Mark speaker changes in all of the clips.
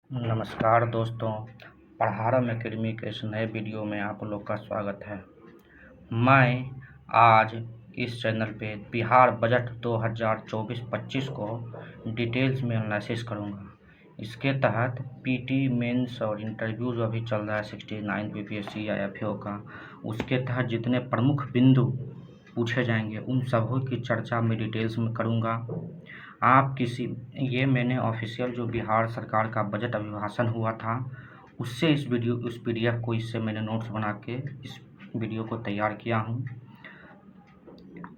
Speaker 1: नमस्कार दोस्तों, पढ़ारम एकेडमी के इस नए वीडियो में आप लोग का स्वागत है। मैं आज इस चैनल पे बिहार बजट 2024-25 को डिटेल्स में एनालिसिस करूंगा। इसके तहत पीटी मेंस और इंटरव्यू जो अभी चल रहा है 69 बीपीएससी या एफएओ का, उसके तहत जितने प्रमुख बिंदु पूछे जाएंगे उन सबों की चर्चा मैं डिटेल्स में करूंगा। ये मैंने ऑफिशियल जो बिहार सरकार का बजट अभिभाषण हुआ था उससे उस पीडीएफ को इससे मैंने नोट्स बना के इस वीडियो को तैयार किया हूँ।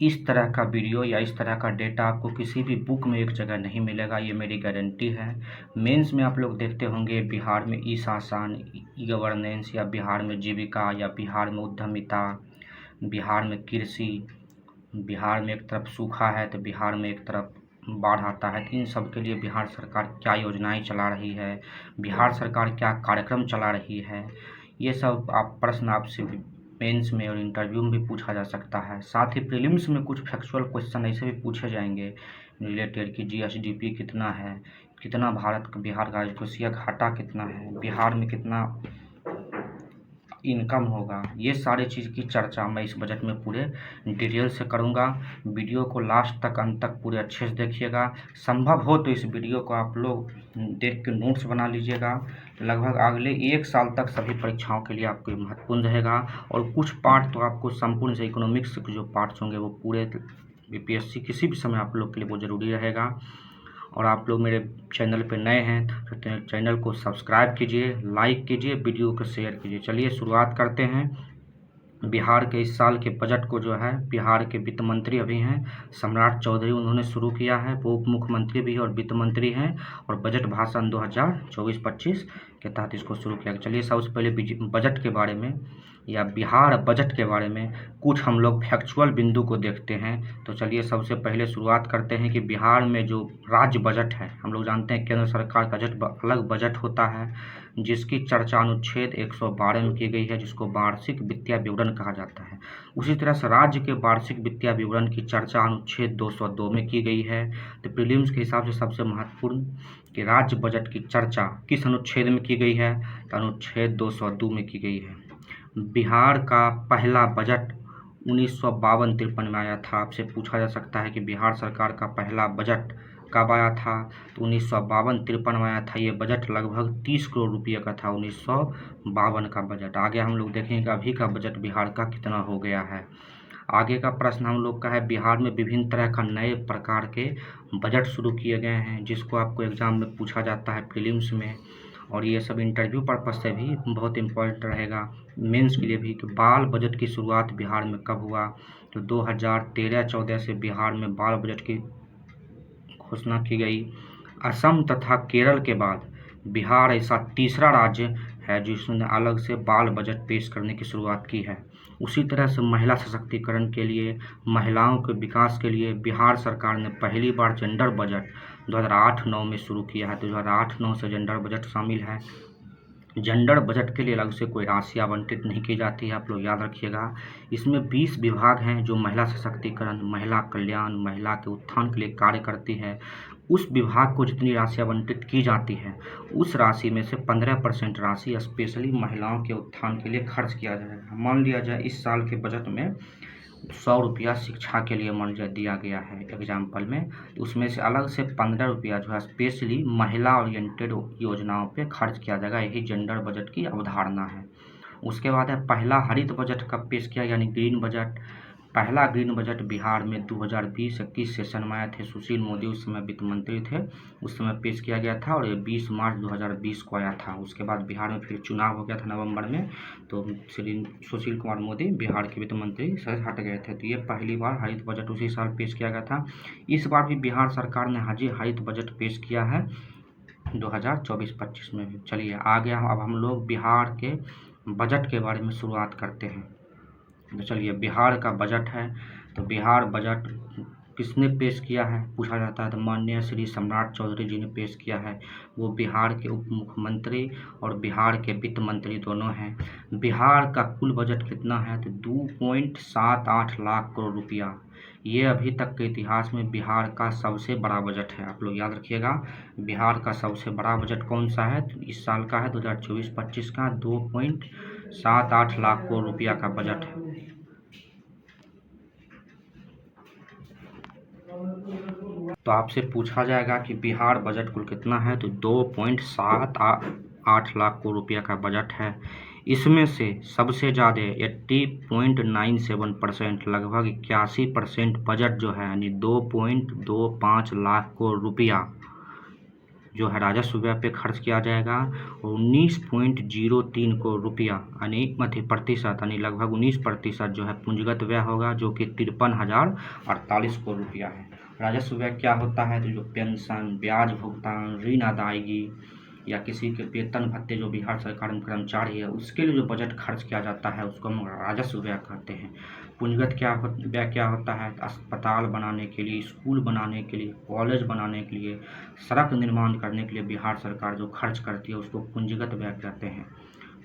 Speaker 1: इस तरह का वीडियो या इस तरह का डेटा आपको किसी भी बुक में एक जगह नहीं मिलेगा, ये मेरी गारंटी है। मेंस में आप लोग देखते होंगे बिहार में ई शासन, ई गवर्नेंस, या बिहार में जीविका, या बिहार में उद्यमिता, बिहार में कृषि, बिहार में एक तरफ सूखा है तो बिहार में एक तरफ बाढ़ आता है। इन सब के लिए बिहार सरकार क्या योजनाएं चला रही है, बिहार सरकार क्या कार्यक्रम चला रही है, ये सब प्रश्न आपसे मेंस में और इंटरव्यू में भी पूछा जा सकता है। साथ ही प्रीलिम्स में कुछ फैक्चुअल क्वेश्चन ऐसे भी पूछे जाएंगे रिलेटेड कि जीएसडीपी कितना है, कितना बिहार का राजकोषीय घाटा कितना है, बिहार में कितना इनकम होगा। ये सारी चीज़ की चर्चा मैं इस बजट में पूरे डिटेल से करूँगा। वीडियो को लास्ट तक अंत तक पूरे अच्छे से देखिएगा। संभव हो तो इस वीडियो को आप लोग देख के नोट्स बना लीजिएगा। लगभग अगले 1 साल तक सभी परीक्षाओं के लिए आपको महत्वपूर्ण रहेगा। और कुछ पार्ट तो आपको संपूर्ण से इकोनॉमिक्स के जो पार्ट्स होंगे वो पूरे बीपीएससी किसी भी समय आप लोग के लिए वो ज़रूरी रहेगा। और आप लोग मेरे चैनल पे नए हैं तो चैनल को सब्सक्राइब कीजिए, लाइक कीजिए, वीडियो को शेयर कीजिए। चलिए शुरुआत करते हैं। बिहार के इस साल के बजट को जो है बिहार के वित्त मंत्री अभी हैं सम्राट चौधरी, उन्होंने शुरू किया है। वो उप मुख्यमंत्री भी और वित्त मंत्री हैं और बजट भाषण 2024-25 के तहत इसको शुरू किया। चलिए सबसे पहले बजट के बारे में या बिहार बजट के बारे में कुछ हम लोग फैक्चुअल बिंदु को देखते हैं। तो चलिए सबसे पहले शुरुआत करते हैं कि बिहार में जो राज्य बजट है, हम लोग जानते हैं केंद्र सरकार का अलग बजट होता है जिसकी चर्चा अनुच्छेद 112 में की गई है, जिसको वार्षिक वित्तीय विवरण कहा जाता है। उसी तरह से राज्य के वार्षिक वित्तीय विवरण की चर्चा अनुच्छेद 202 में की गई है। तो प्रीलिम्स के हिसाब से सबसे महत्वपूर्ण कि राज्य बजट की चर्चा किस अनुच्छेद में की गई है, तो अनुच्छेद 202 में की गई है। बिहार का पहला बजट 1952-53 में आया था। आपसे पूछा जा सकता है कि बिहार सरकार का पहला बजट कब आया था, तो 1952-53 में आया था। ये बजट लगभग 30 करोड़ रुपये का था, 1952 का बजट। आगे हम लोग देखेंगे अभी का बजट बिहार का कितना हो गया है। आगे का प्रश्न हम लोग का है, बिहार में विभिन्न तरह का नए प्रकार के बजट शुरू किए गए हैं जिसको आपको एग्जाम में पूछा जाता है प्रीलिम्स में, और ये सब इंटरव्यू पर्पज से भी बहुत इम्पोर्टेंट रहेगा मेंस के लिए भी। कि बाल बजट की शुरुआत बिहार में कब हुआ, तो 2013-14 से बिहार में बाल बजट की घोषणा की गई। असम तथा केरल के बाद बिहार ऐसा तीसरा राज्य है जिसने अलग से बाल बजट पेश करने की शुरुआत की है। उसी तरह से महिला सशक्तिकरण के लिए, महिलाओं के विकास के लिए बिहार सरकार ने पहली बार जेंडर बजट 2008-9 में शुरू किया है। 2008-9 से जेंडर बजट शामिल है। जेंडर बजट के लिए अलग से कोई राशि आवंटित नहीं की जाती है, आप लोग याद रखिएगा। इसमें 20 विभाग हैं जो महिला सशक्तिकरण, महिला कल्याण, महिला के उत्थान के लिए कार्य करती है। उस विभाग को जितनी राशि आवंटित की जाती है उस राशि में से 15% राशि स्पेशली महिलाओं के उत्थान के लिए खर्च किया जाएगा। मान लिया जाए इस साल के बजट में 100 रुपया शिक्षा के लिए मान दिया गया है एग्जाम्पल में, तो उसमें से अलग से 15 रुपया जो है स्पेशली महिला ओरिएंटेड योजनाओं पे खर्च किया जाएगा। यही जेंडर बजट की अवधारणा है। उसके बाद है पहला हरित बजट कब पेश किया, यानी ग्रीन बजट। पहला ग्रीन बजट बिहार में 2020-21 सेशन में आए थे। सुशील मोदी उस समय वित्त मंत्री थे, उस समय पेश किया गया था और ये 20 मार्च 2020 को आया था। उसके बाद बिहार में फिर चुनाव हो गया था नवंबर में, तो श्री सुशील कुमार मोदी बिहार के वित्त मंत्री से हट गए थे। तो ये पहली बार हरित बजट उसी साल पेश किया गया था। इस बार भी बिहार सरकार ने हरित बजट पेश किया है 2024-25 में भी। चलिए आगे अब हम लोग बिहार के बजट के बारे में शुरुआत करते हैं। तो चलिए बिहार का बजट है, तो बिहार बजट किसने पेश किया है पूछा जाता है, तो माननीय श्री सम्राट चौधरी जी ने पेश किया है। वो बिहार के उप मुख्यमंत्री और बिहार के वित्त मंत्री दोनों हैं। बिहार का कुल बजट कितना है, तो 2.78 लाख करोड़ रुपया। ये अभी तक के इतिहास में बिहार का सबसे बड़ा बजट है। आप लोग याद रखिएगा, बिहार का सबसे बड़ा बजट कौन सा है? तो इस साल का है 2024-25 का 2.78 लाख करोड़ रुपया का बजट है। तो आपसे पूछा जाएगा कि बिहार बजट कुल कितना है, तो 2.78 लाख करोड़ रुपया का बजट है। इसमें से सबसे ज़्यादा 80.97% लगभग 81% बजट जो है यानी 2.25 लाख करोड़ रुपया जो है राजस्व व्यय पे खर्च किया जाएगा, और 19.03 करोड़ रुपया यानी प्रतिशत यानी लगभग 19% जो है पूंजीगत व्यय होगा, जो कि 53,048 करोड़ रुपया है। राजस्व व्यय क्या होता है? तो जो पेंशन, ब्याज भुगतान, ऋण अदायगी या किसी के वेतन भत्ते जो बिहार सरकार में कर्मचारी है उसके लिए जो बजट खर्च किया जाता है उसको हम राजस्व व्यय कहते हैं। पूंजीगत व्यय क्या होता है? अस्पताल बनाने के लिए, स्कूल बनाने के लिए, कॉलेज बनाने के लिए, सड़क निर्माण करने के लिए बिहार सरकार जो खर्च करती है उसको पूंजीगत व्यय कहते हैं।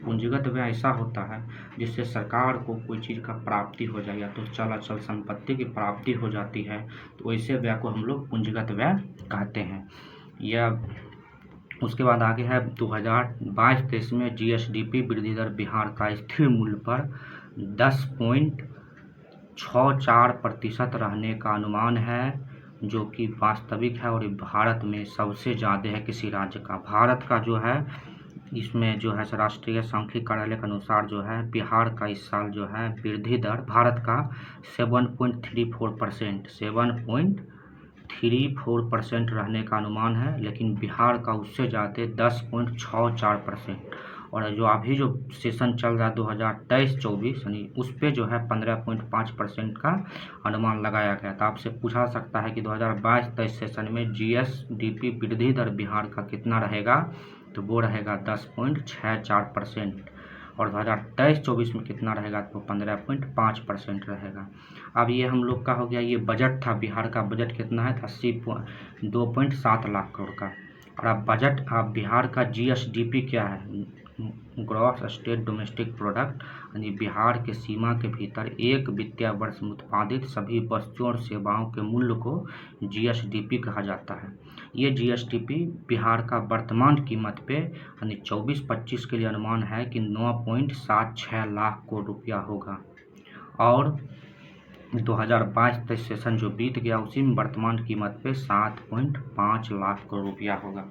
Speaker 1: पूंजीगत व्यय ऐसा होता है जिससे सरकार को कोई चीज़ का प्राप्ति हो जाए, या तो चल अचल संपत्ति की प्राप्ति हो जाती है, तो ऐसे व्यय को हम लोग पूंजीगत व्यय कहते हैं। यह उसके बाद आगे है 2022-23 में जीएसडीपी वृद्धि दर बिहार का स्थिर मूल्य पर 10.64% रहने का अनुमान है, जो कि वास्तविक है, और ये भारत में सबसे ज़्यादा है किसी राज्य का। भारत का जो है इसमें जो है राष्ट्रीय सांख्यिकी कार्यालय के अनुसार जो है बिहार का इस साल जो है वृद्धि दर भारत का 7.34% रहने का अनुमान है, लेकिन बिहार का उससे ज़्यादा 10.64%। और जो अभी जो सेशन चल रहा है 2023-24 यानी उस पर जो है 15.5% का अनुमान लगाया गया। तो आपसे पूछा सकता है कि 2022-23 सेशन में जीएसडीपी वृद्धि दर बिहार का कितना रहेगा, तो वो रहेगा 10.64%, और 2023-24 में कितना रहेगा, तो 15.5% रहेगा। अब ये हम लोग का हो गया, ये बजट था। बिहार का बजट कितना है? 2.7 लाख करोड़ का। और अब बिहार का जीएसडीपी क्या है? ग्रॉस स्टेट डोमेस्टिक प्रोडक्ट, यानी बिहार के सीमा के भीतर एक वित्तीय वर्ष में उत्पादित सभी वस्तुओं और सेवाओं के मूल्य को जीएसडीपी कहा जाता है। ये जीएसडीपी बिहार का वर्तमान कीमत पे यानी 24-25 के लिए अनुमान है कि 9.76 लाख करोड़ रुपया होगा, और 2022-23 सेशन जो बीत गया उसी में वर्तमान कीमत पे 7.5 लाख करोड़ रुपया होगा।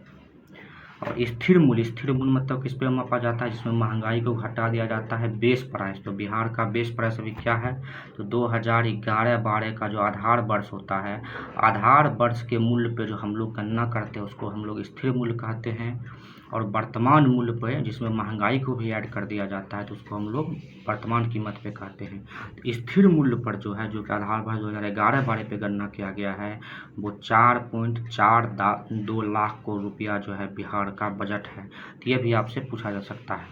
Speaker 1: और स्थिर मूल्य मतलब किस पे मापा जाता है? जिसमें महंगाई को घटा दिया जाता है, बेस प्राइस। तो बिहार का बेस प्राइस अभी क्या है? तो 2011-12 का जो आधार वर्ष होता है, आधार वर्ष के मूल्य पे जो हम लोग गणना करते हैं उसको हम लोग स्थिर मूल्य कहते हैं। और वर्तमान मूल्य पे जिसमें महंगाई को भी ऐड कर दिया जाता है तो उसको हम लोग वर्तमान कीमत पे कहते हैं। तो स्थिर मूल्य पर जो है, जो कि आधार वर्ष 2011-12 पे गणना किया गया है, वो 4.42 लाख करोड़ रुपया जो है बिहार का बजट है। तो ये भी आपसे पूछा जा सकता है।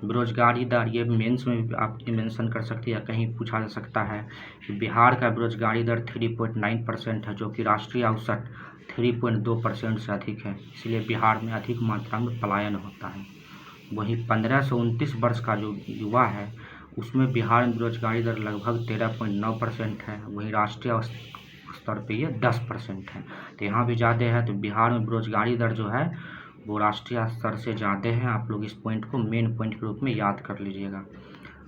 Speaker 1: बेरोजगारी दर, ये मेंस में भी आप मेंशन कर सकते हैं या कहीं पूछा जा सकता है कि बिहार का बेरोजगारी दर 3.9% है, जो कि राष्ट्रीय औसत 3.2% से अधिक है, इसलिए बिहार में अधिक मात्रा में पलायन होता है। वहीं 15 से 29 वर्ष का जो युवा है उसमें बिहार में बेरोजगारी दर लगभग 13.9% है, वहीं राष्ट्रीय स्तर पे ये 10% है। तो यहाँ भी ज़्यादा है, तो बिहार में बेरोजगारी दर जो है वो राष्ट्रीय स्तर से ज़्यादा है। आप लोग इस पॉइंट को मेन पॉइंट के रूप में याद कर लीजिएगा।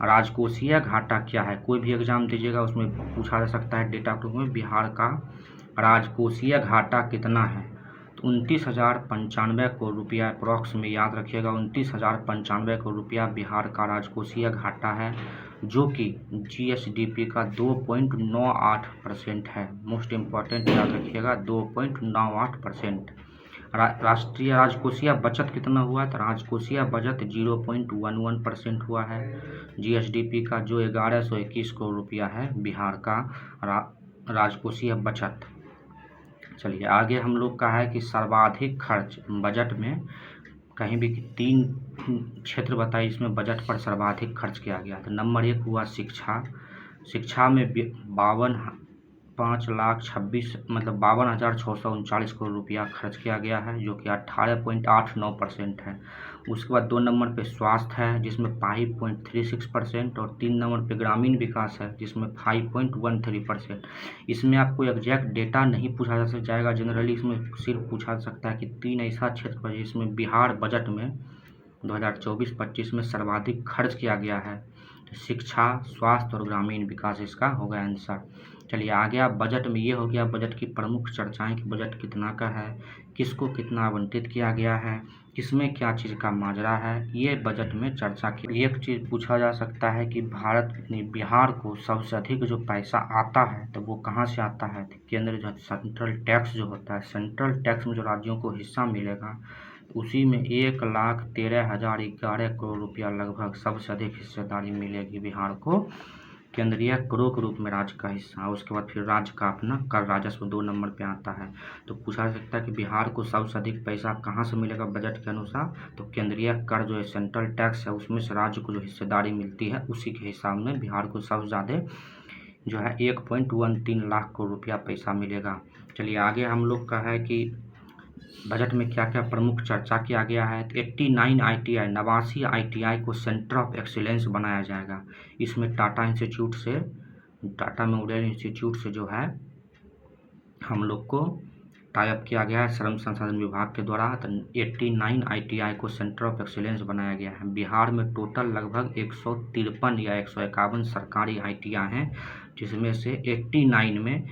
Speaker 1: राजकोषीय घाटा क्या है? कोई भी एग्जाम दीजिएगा उसमें पूछा जा सकता है डेटा के रूप में, बिहार का राजकोषीय घाटा कितना है? तो 29,095 करोड़ रुपया अप्रॉक्स में याद रखिएगा। 29,095 करोड़ रुपया बिहार का राजकोषीय घाटा है, जो कि जीएसडीपी का 2.98% है। मोस्ट इम्पॉर्टेंट याद रखिएगा, 2.98%। राष्ट्रीय राजकोषीय बचत कितना हुआ? तो राजकोषीय बचत 0.11% हुआ है जीएसडीपी का, जो 1121 करोड़ रुपया है बिहार का राजकोषीय बचत। चलिए आगे हम लोग का है कि सर्वाधिक खर्च बजट में कहीं भी 3 क्षेत्र बताइए इसमें बजट पर सर्वाधिक खर्च किया गया। तो नंबर 1 हुआ शिक्षा। शिक्षा में 5,26,000 मतलब 52,639 करोड़ रुपया खर्च किया गया है, जो कि 18.89% है। उसके बाद 2 नंबर पे स्वास्थ्य है, जिसमें 5.36% और 3 नंबर पे ग्रामीण विकास है, जिसमें 5.13%। इसमें आपको एग्जैक्ट डेटा नहीं पूछा जा जाएगा, जनरली इसमें सिर्फ पूछा जा सकता है कि 3 ऐसा क्षेत्र है जिसमें बिहार बजट में 2024-25 में सर्वाधिक खर्च किया गया है। तो शिक्षा, स्वास्थ्य और ग्रामीण विकास इसका होगा आंसर। चलिए आगे आप बजट में ये हो गया बजट की प्रमुख चर्चाएं कि बजट कितना का है, किसको कितना आवंटित किया गया है, किसमें क्या चीज़ का माजरा है, ये बजट में चर्चा की। एक चीज़ पूछा जा सकता है कि बिहार को सबसे अधिक जो पैसा आता है तो वो कहाँ से आता है। तो केंद्र जो सेंट्रल टैक्स जो होता है, सेंट्रल टैक्स में जो राज्यों को हिस्सा मिलेगा उसी में 1,13,011 करोड़ रुपया लगभग सबसे अधिक हिस्सेदारी मिलेगी बिहार को, केंद्रीय करों के रूप में राज्य का हिस्सा। उसके बाद फिर राज्य का अपना कर राजस्व 2 नंबर पे आता है। तो पूछा जा सकता है कि बिहार को सबसे अधिक पैसा कहाँ से मिलेगा बजट के अनुसार। तो केंद्रीय कर जो है सेंट्रल टैक्स है उसमें से राज्य को जो हिस्सेदारी मिलती है उसी के हिसाब में बिहार को सबसे ज़्यादा जो है 1.13 लाख करोड़ रुपया पैसा मिलेगा। चलिए आगे हम लोग का है कि बजट में क्या क्या प्रमुख चर्चा किया गया है। 89 ITI 89 ITI को सेंटर ऑफ एक्सीलेंस बनाया जाएगा। इसमें टाटा इंस्टीट्यूट से, टाटा मेमोरियल इंस्टीट्यूट से जो है हम लोग को टाइप किया गया है श्रम संसाधन विभाग के द्वारा। तो 89 ITI को सेंटर ऑफ एक्सीलेंस बनाया गया है। बिहार में टोटल लगभग 153 या 151 सरकारी ITI हैं, जिसमें से 89 में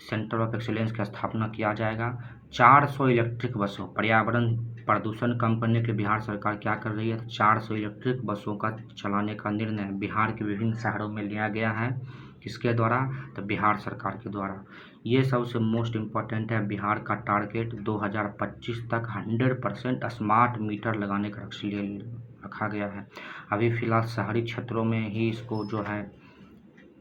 Speaker 1: सेंटर ऑफ एक्सीलेंस की स्थापना किया जाएगा। 400 इलेक्ट्रिक बसों, पर्यावरण प्रदूषण कम करने के लिए बिहार सरकार क्या कर रही है, 400 इलेक्ट्रिक बसों का चलाने का निर्णय बिहार के विभिन्न शहरों में लिया गया है। किसके द्वारा, तो बिहार सरकार के द्वारा। ये सबसे मोस्ट इम्पॉर्टेंट है। बिहार का टारगेट 2025 तक 100% स्मार्ट मीटर लगाने का रखा गया है। अभी फिलहाल शहरी क्षेत्रों में ही इसको जो है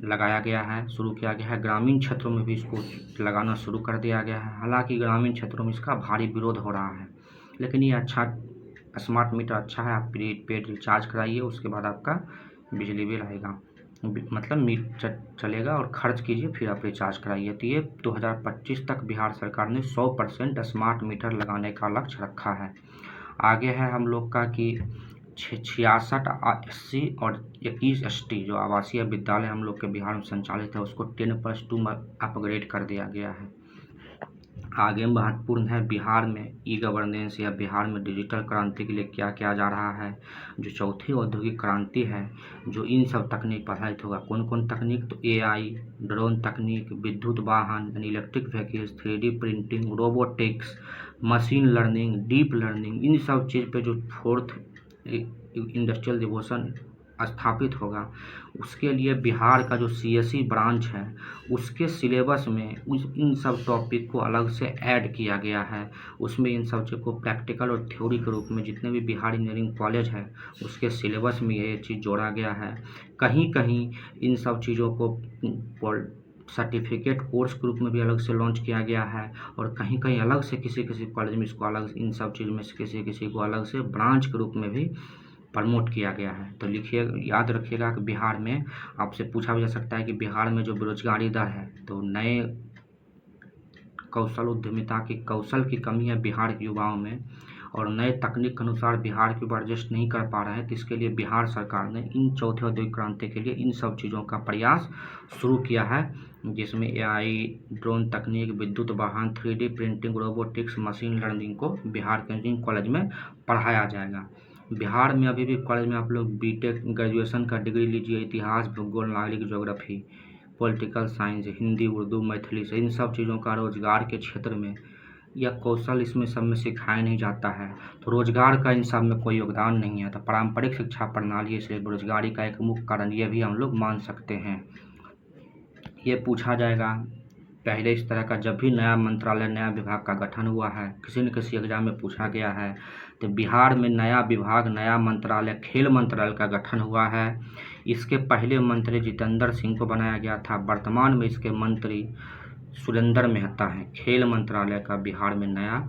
Speaker 1: लगाया गया है, शुरू किया गया है। ग्रामीण क्षेत्रों में भी इसको लगाना शुरू कर दिया गया है। हालांकि ग्रामीण क्षेत्रों में इसका भारी विरोध हो रहा है, लेकिन ये अच्छा स्मार्ट मीटर अच्छा है। आप पेड रिचार्ज कराइए, उसके बाद आपका बिजली बिल आएगा, मतलब मीटर चलेगा और खर्च कीजिए, फिर आप रिचार्ज कराइए। तो ये 2025 तक बिहार सरकार ने 100% स्मार्ट मीटर लगाने का लक्ष्य रखा है। आगे है हम लोग का कि 66 SC और 21 ST जो आवासीय विद्यालय हम लोग के बिहार में संचालित है उसको 10+2 में अपग्रेड कर दिया गया है। आगे महत्वपूर्ण है बिहार में ई गवर्नेंस या बिहार में डिजिटल क्रांति के लिए क्या किया जा रहा है। जो चौथी औद्योगिक क्रांति है, जो इन सब तकनीक पर आधारित होगा। कौन कौन तकनीक, तो AI, ड्रोन तकनीक, विद्युत वाहन यानी electric vehicles, 3D printing, robotics, machine learning, deep learning, इन सब चीज़ पे जो 4th इंडस्ट्रियल रिवोल्यूशन स्थापित होगा उसके लिए बिहार का जो CSE ब्रांच है उसके सिलेबस में इन सब टॉपिक को अलग से ऐड किया गया है। उसमें इन सब चीज़ को प्रैक्टिकल और थ्योरी के रूप में जितने भी बिहार इंजीनियरिंग कॉलेज है उसके सिलेबस में ये चीज़ जोड़ा गया है। कहीं कहीं इन सब चीज़ों को सर्टिफिकेट कोर्स के रूप में भी अलग से लॉन्च किया गया है, और कहीं कहीं अलग से किसी किसी कॉलेज में इसको अलग, इन सब चीज़ में किसी किसी को अलग से ब्रांच के रूप में भी प्रमोट किया गया है। तो लिखिए, याद रखिएगा कि बिहार में आपसे पूछा भी जा सकता है कि बिहार में जो बेरोजगारी दर है, तो नए कौशल उद्यमिता की कौशल की कमी है बिहार के युवाओं में, और नए तकनीक के अनुसार बिहार के ऊपर एडजस्ट नहीं कर पा रहे हैं। तो इसके लिए बिहार सरकार ने इन चौथे औद्योगिक क्रांति के लिए इन सब चीज़ों का प्रयास शुरू किया है, जिसमें AI, ड्रोन तकनीक, विद्युत वाहन, 3D printing, robotics, machine learning को बिहार के इंजीनियरिंग कॉलेज में पढ़ाया जाएगा। बिहार में अभी भी कॉलेज में आप लोग BTech ग्रेजुएशन का डिग्री लीजिए, इतिहास, भूगोल, नागरिक geography, political science, Hindi, Urdu, Maithili से इन सब चीज़ों का रोजगार के क्षेत्र में या कौशल इसमें सब में सिखाया नहीं जाता है, तो रोजगार का इन सब में कोई योगदान नहीं है। तो पारंपरिक शिक्षा प्रणाली इसलिए बेरोजगारी का एक मुख्य कारण ये भी हम लोग मान सकते हैं। ये पूछा जाएगा पहले इस तरह का, जब भी नया मंत्रालय नया विभाग का गठन हुआ है, किसी न किसी एग्जाम में पूछा गया है, तो बिहार में नया विभाग नया मंत्रालय खेल मंत्रालय का गठन हुआ है। इसके पहले मंत्री जितेंद्र सिंह को बनाया गया था, वर्तमान में इसके मंत्री सुरेंद्र मेहता हैं। खेल मंत्रालय का बिहार में नया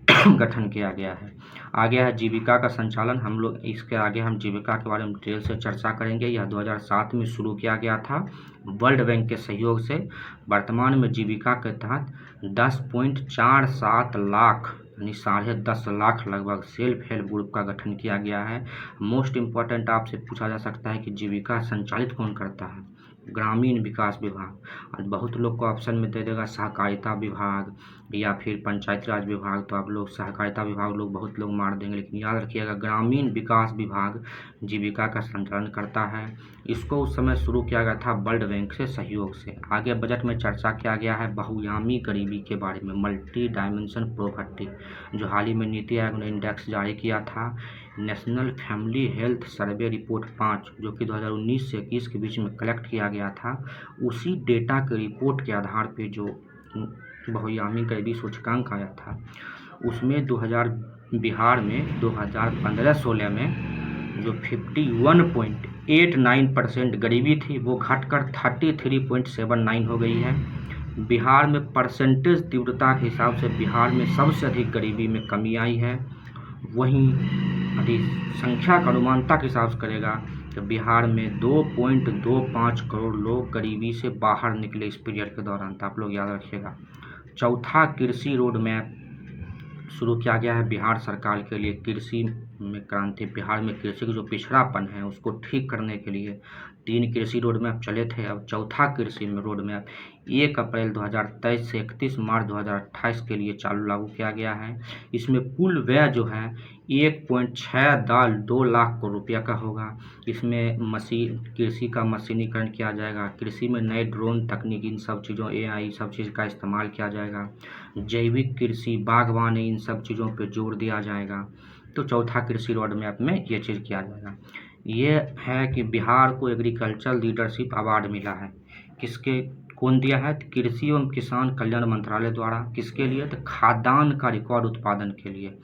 Speaker 1: गठन किया गया है। आगे है जीविका का संचालन। हम लोग इसके आगे हम जीविका के बारे में डिटेल से चर्चा करेंगे। यह 2007 में शुरू किया गया था वर्ल्ड बैंक के सहयोग से। वर्तमान में जीविका के तहत 10.47 लाख यानी 10.5 लाख लगभग सेल्फ हेल्प ग्रुप का गठन किया गया है। मोस्ट इम्पॉर्टेंट आपसे पूछा जा सकता है कि जीविका संचालित कौन करता है? ग्रामीण विकास विभाग। बहुत लोग को ऑप्शन में दे देगा सहकारिता विभाग या फिर पंचायती राज विभाग, तो आप लोग सहकारिता विभाग लोग बहुत लोग मार देंगे, लेकिन याद रखिएगा ग्रामीण विकास विभाग जीविका का संचालन करता है। इसको उस समय शुरू किया गया था वर्ल्ड बैंक से सहयोग से। आगे बजट में चर्चा किया गया है बहुआयामी गरीबी के बारे में, मल्टी डायमेंशन पॉवर्टी, जो हाल ही में नीति आयोग ने इंडेक्स जारी किया था। National family health survey report 5 जो कि 2019 से 21 के बीच में कलेक्ट किया गया था, उसी डेटा के रिपोर्ट के आधार पे जो बहुआयामी गरीबी सूचकांक आया था उसमें बिहार में 2015-16 में जो 51.89% गरीबी थी वो घटकर 33.79 हो गई है। बिहार में परसेंटेज तीव्रता के हिसाब से बिहार में सबसे अधिक गरीबी में कमी आई है। वहीं यदि संख्या का अनुमानता के हिसाब से करेगा तो बिहार में 2.25 करोड़ लोग गरीबी से बाहर निकले इस पीरियड के दौरान, तो आप लोग याद रखिएगा। चौथा कृषि रोड मैप शुरू किया गया है बिहार सरकार के लिए। कृषि में क्रांति, बिहार में कृषि का जो पिछड़ापन है उसको ठीक करने के लिए 3 कृषि रोड मैप चले थे। अब चौथा कृषि में रोड मैप 1 अप्रैल 2023 से 31 मार्च 2028 के लिए लागू किया गया है। इसमें कुल व्यय जो है 1.62 लाख करोड़ रुपया का होगा। इसमें कृषि का मशीनीकरण किया जाएगा, कृषि में नए ड्रोन तकनीक, इन सब चीज़ों AI सब चीज़ का इस्तेमाल किया जाएगा, जैविक कृषि, बागवानी, इन सब चीज़ों पे जोर दिया जाएगा। तो चौथा कृषि रोड मैप में ये चीज़ किया जाएगा। ये है कि बिहार को एग्रीकल्चर लीडरशिप अवार्ड मिला है। कौन दिया है? कृषि एवं किसान कल्याण मंत्रालय द्वारा। किसके लिए? तो खाद्यान्न का रिकॉर्ड उत्पादन के लिए।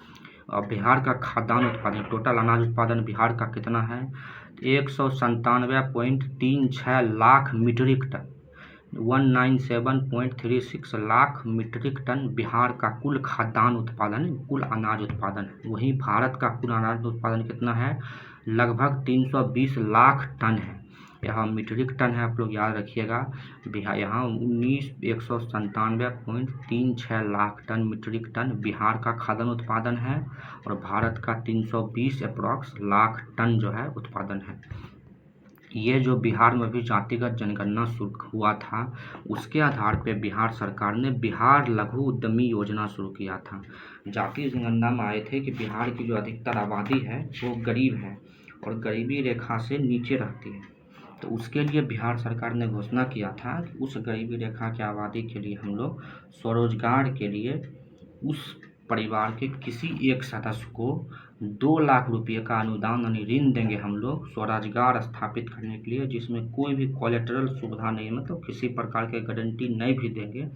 Speaker 1: और बिहार का खाद्यान्न उत्पादन, टोटल अनाज उत्पादन बिहार का कितना है? 197.36 lakh metric ton, 197.36 lakh metric ton Bihar का कुल खाद्यान्न उत्पादन, कुल अनाज उत्पादन है। वहीं भारत का कुल अनाज उत्पादन कितना है? लगभग 320 लाख टन है। यहाँ मीट्रिक टन है, आप लोग याद रखिएगा। बिहार यहाँ 197.36 lakh ton metric ton Bihar का खाद्यान्न उत्पादन है और भारत का 320 अप्रॉक्स लाख टन जो है उत्पादन है। ये जो बिहार में भी जातिगत जनगणना शुरू हुआ था उसके आधार पे बिहार सरकार ने बिहार लघु उद्यमी योजना शुरू किया था। जातीय जनगणना में आए थे कि बिहार की जो अधिकतर आबादी है वो गरीब है और गरीबी रेखा से नीचे रहती है, तो उसके लिए बिहार सरकार ने घोषणा किया था कि उस गरीबी रेखा की आबादी के लिए हम लोग स्वरोजगार के लिए उस परिवार के किसी एक सदस्य को 2 लाख रुपये का अनुदान यानी ऋण देंगे हम लोग स्वरोजगार स्थापित करने के लिए, जिसमें कोई भी कोलेटरल सुविधा नहीं, मतलब किसी प्रकार के गारंटी नहीं भी देंगे,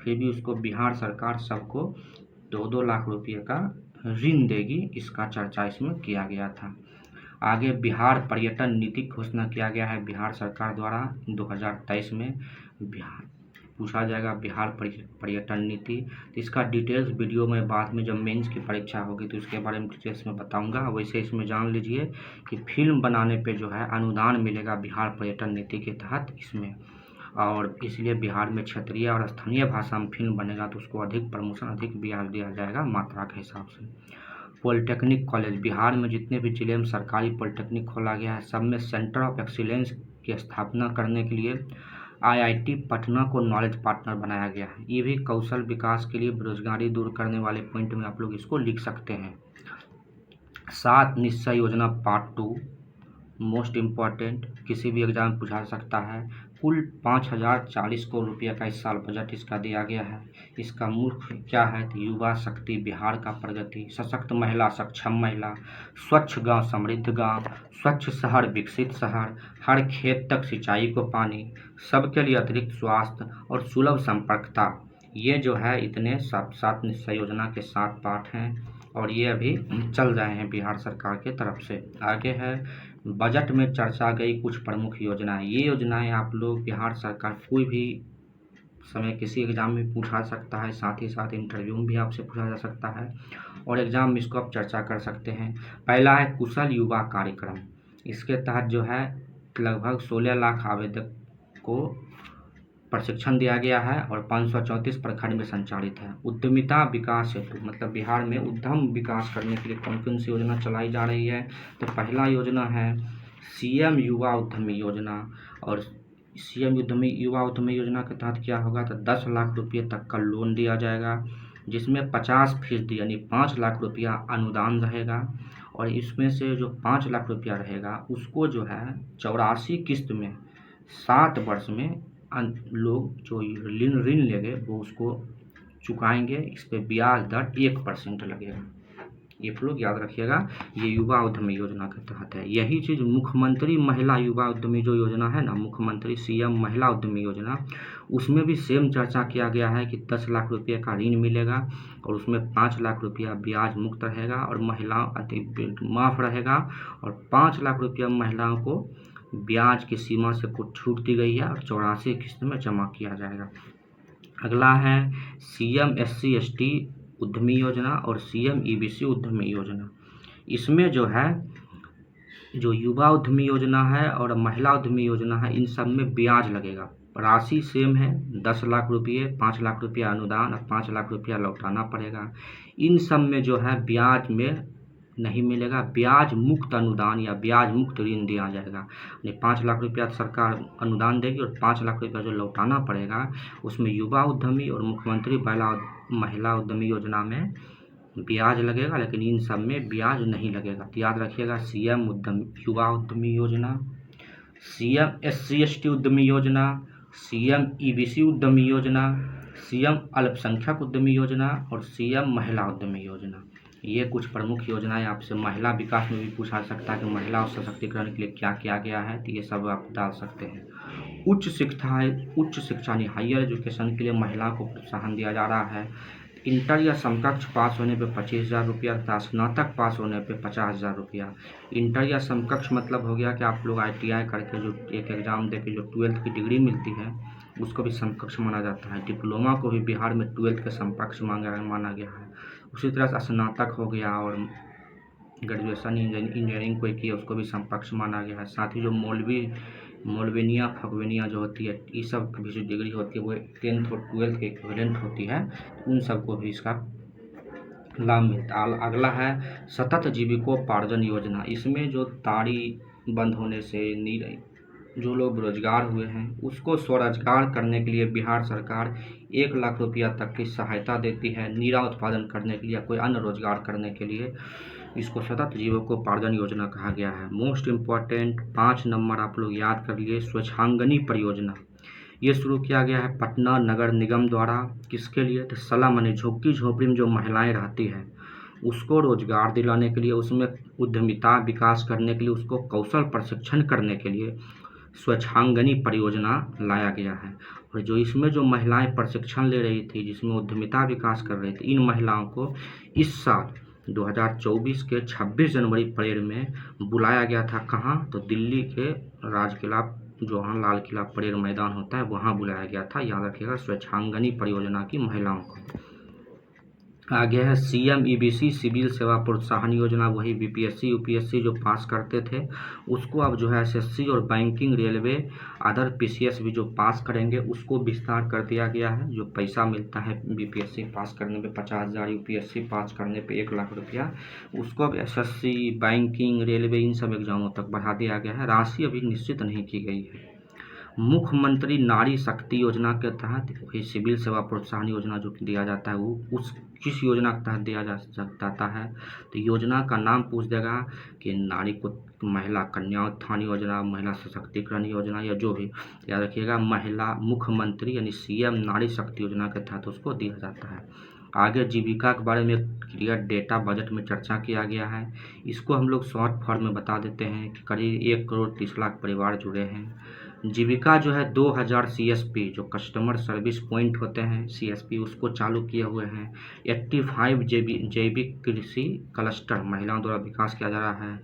Speaker 1: फिर भी उसको बिहार सरकार सबको 2-2 लाख रुपये का ऋण देगी। इसका चर्चा इसमें किया गया था। आगे बिहार पर्यटन नीति घोषणा किया गया है बिहार सरकार द्वारा 2023 में। बिहार पूछा जाएगा बिहार पर्यटन नीति, तो इसका डिटेल्स वीडियो में बाद में जब मेंस की परीक्षा होगी तो उसके बारे में डिटेल्स में बताऊंगा। वैसे इसमें जान लीजिए कि फिल्म बनाने पे जो है अनुदान मिलेगा बिहार पर्यटन नीति के तहत इसमें, और इसलिए बिहार में क्षेत्रीय और स्थानीय भाषा में फिल्म बनेगा तो उसको अधिक प्रमोशन, अधिक ब्याज दिया जाएगा मात्रा के हिसाब से। पॉलिटेक्निक कॉलेज, बिहार में जितने भी जिले में सरकारी पॉलिटेक्निक खोला गया है सब में सेंटर ऑफ एक्सीलेंस की स्थापना करने के लिए IIT पटना को नॉलेज पार्टनर बनाया गया है। ये भी कौशल विकास के लिए, बेरोजगारी दूर करने वाले पॉइंट में आप लोग इसको लिख सकते हैं। 7 निश्चय योजना पार्ट 2 मोस्ट इम्पॉर्टेंट, किसी भी एग्जाम में पूछा सकता है। कुल 5040 करोड़ रुपये का इस साल बजट इसका दिया गया है। इसका मुख्य क्या है? तो युवा शक्ति, बिहार का प्रगति, सशक्त महिला, सक्षम महिला, स्वच्छ गांव, समृद्ध गांव, स्वच्छ शहर, विकसित शहर, हर खेत तक सिंचाई को पानी, सबके लिए अतिरिक्त स्वास्थ्य और सुलभ संपर्कता। ये जो है इतने 7 निश्चय योजना के 7 पार्ट हैं और ये अभी चल रहे हैं बिहार सरकार के तरफ से। आगे है बजट में चर्चा गई कुछ प्रमुख योजनाएं। ये योजनाएं आप लोग बिहार सरकार कोई भी समय किसी एग्ज़ाम में पूछा सकता है, साथ ही साथ इंटरव्यू में भी आपसे पूछा जा सकता है और एग्ज़ाम में इसको आप चर्चा कर सकते हैं। पहला है कुशल युवा कार्यक्रम। इसके तहत जो है लगभग 16 लाख आवेदक को प्रशिक्षण दिया गया है और 534 प्रखंड में संचालित है। उद्यमिता विकास हेतु मतलब बिहार में उद्यम विकास करने के लिए कौन कौन सी योजना चलाई जा रही है, तो पहला योजना है सीएम युवा उद्यमी योजना। और सीएम युवा उद्यमी योजना के तहत क्या होगा, तो 10 लाख रुपये तक का लोन दिया जाएगा, जिसमें 50% यानी 5 लाख रुपया अनुदान रहेगा। और इसमें से जो 5 लाख रुपया रहेगा उसको जो है 84 किस्त में 7 वर्ष में लोग जो ऋण लेंगे वो उसको चुकाएंगे। इस पे ब्याज दर 1% लगेगा। ये लोग याद रखिएगा, ये युवा उद्यमी योजना के तहत है। यही चीज़ मुख्यमंत्री महिला युवा उद्यमी जो योजना है ना, मुख्यमंत्री सीएम महिला उद्यमी योजना, उसमें भी सेम चर्चा किया गया है कि 10 लाख रुपये का ऋण मिलेगा और उसमें 5 लाख रुपया ब्याज मुक्त रहेगा और महिलाओं माफ़ रहेगा और 5 लाख रुपया महिलाओं को ब्याज की सीमा से कुछ छूट दी गई है और 84 किस्त में जमा किया जाएगा। अगला है सीएम SC/ST उद्यमी योजना और सीएम EBC उद्यमी योजना। इसमें जो है जो युवा उद्यमी योजना है और महिला उद्यमी योजना है, इन सब में ब्याज लगेगा। राशि सेम है, 10 लाख रुपये, 5 लाख रुपया अनुदान और 5 लाख रुपया लौटाना पड़ेगा। इन सब में जो है ब्याज में नहीं मिलेगा, ब्याज मुक्त अनुदान या ब्याज मुक्त ऋण दिया जाएगा। यानी 5 लाख रुपया सरकार अनुदान देगी और 5 लाख रुपया जो लौटाना पड़ेगा उसमें युवा उद्यमी और मुख्यमंत्री महिला उद्यमी योजना में ब्याज लगेगा, लेकिन इन सब में ब्याज नहीं लगेगा। तो याद रखिएगा, सीएम युवा उद्यमी योजना, सीएम SC/ST उद्यमी योजना, सीएम EBC उद्यमी योजना, सीएम अल्पसंख्यक उद्यमी योजना और सीएम महिला उद्यमी योजना। ये कुछ प्रमुख योजनाएं आपसे महिला विकास में भी पूछा सकता है कि महिला सशक्तिकरण के लिए क्या किया गया है, तो ये सब आप डाल सकते हैं। उच्च शिक्षा यानी हायर एजुकेशन के लिए महिलाओं को प्रोत्साहन दिया जा रहा है। इंटर या समकक्ष पास होने पे 25,000 रुपया तथा स्नातक पास होने पे 50,000 रुपया। इंटर या समकक्ष मतलब हो गया कि आप लोग ITI करके जो एक एग्ज़ाम दे के जो 12th की डिग्री मिलती है उसको भी समकक्ष माना जाता है। डिप्लोमा को भी बिहार में 12th के समकक्ष माना गया है। उसी तरह से स्नातक हो गया और ग्रेजुएशन इंजीनियरिंग कोई किया उसको भी समकक्ष माना गया है। साथ ही जो मौलविनिया फगविनिया जो होती है, ये सब की भी जो डिग्री होती है वो 10th और 12th के इक्विवेलेंट होती है, उन सबको भी इसका लाभ मिलता है। अगला है सतत जीविकोपार्जन योजना। इसमें जो ताड़ी बंद होने से जो लोग बेरोजगार हुए हैं उसको स्वरोजगार करने के लिए बिहार सरकार 1 लाख रुपया तक की सहायता देती है। नीरा उत्पादन करने के लिए, कोई अन्य रोजगार करने के लिए इसको सतत जीविकोपार्जन योजना कहा गया है। मोस्ट इम्पॉर्टेंट 5 नंबर आप लोग याद कर लिए, स्वच्छांगनी परियोजना। ये शुरू किया गया है पटना नगर निगम द्वारा। किसके लिए, तो सलाम यानी झुग्गी झोपड़ी में जो महिलाएं रहती हैं उसको रोजगार दिलाने के लिए, उसमें उद्यमिता विकास करने के लिए, उसको कौशल प्रशिक्षण करने के लिए स्वच्छांगनी परियोजना लाया गया है। और जो इसमें जो महिलाएं प्रशिक्षण ले रही थी, जिसमें उद्यमिता विकास कर रही थी, इन महिलाओं को इस साल 2024 के 26 जनवरी परेड में बुलाया गया था। कहाँ, तो दिल्ली के राजकिला जवाहर लाल किला परेड मैदान होता है, वहाँ बुलाया गया था। याद रखिएगा, स्वच्छांगनी परियोजना की महिलाओं को। आगे है सीएम EBC सिविल सेवा प्रोत्साहन योजना। वही BPSC UPSC जो पास करते थे उसको अब जो है SSC और बैंकिंग रेलवे अदर PCS भी जो पास करेंगे उसको विस्तार कर दिया गया है। जो पैसा मिलता है BPSC पास करने पे 50,000, UPSC पास करने पे 1 लाख रुपया, उसको अब SSC बैंकिंग रेलवे इन सब एग्जामों तक बढ़ा दिया गया है। राशि अभी निश्चित नहीं की गई है। मुख्यमंत्री नारी शक्ति योजना के तहत वही सिविल सेवा प्रोत्साहन योजना जो दिया जाता है वो उस किस योजना के तहत दिया जाता है, तो योजना का नाम पूछ देगा कि नारी को महिला कन्या उत्थान योजना, महिला सशक्तिकरण योजना या जो भी, याद रखिएगा महिला मुख्यमंत्री यानी सीएम नारी शक्ति योजना के तहत उसको दिया जाता है। आगे जीविका के बारे में क्लियर डेटा बजट में चर्चा किया गया है। इसको हम लोग शॉर्ट फॉर्म में बता देते हैं कि करीब 1 करोड़ 30 लाख परिवार जुड़े हैं। जीविका जो है 2000 CSP जो कस्टमर सर्विस पॉइंट होते हैं CSP उसको चालू किए हुए हैं। 85 जैविक कृषि क्लस्टर महिलाओं द्वारा विकास किया जा रहा है।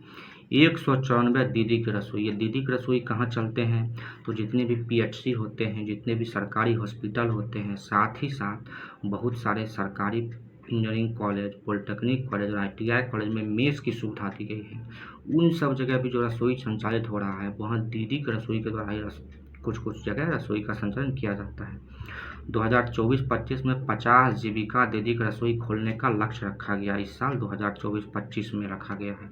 Speaker 1: 194 दीदी की रसोई। ये दीदी की रसोई कहाँ चलते हैं? तो जितने भी पीएचसी होते हैं, जितने भी सरकारी हॉस्पिटल होते हैं, साथ ही साथ बहुत सारे सरकारी इंजीनियरिंग कॉलेज, पॉलिटेक्निक कॉलेज और आईटीआई कॉलेज में मेस की सुविधा दी गई है। उन सब जगह भी जो रसोई संचालित हो रहा है, वहाँ दीदी की रसोई के द्वारा ही कुछ जगह रसोई का संचालन किया जाता है। 2024-25 में 50 जीविका दीदी की रसोई खोलने का लक्ष्य रखा गया। इस साल 2024-25 में रखा गया है।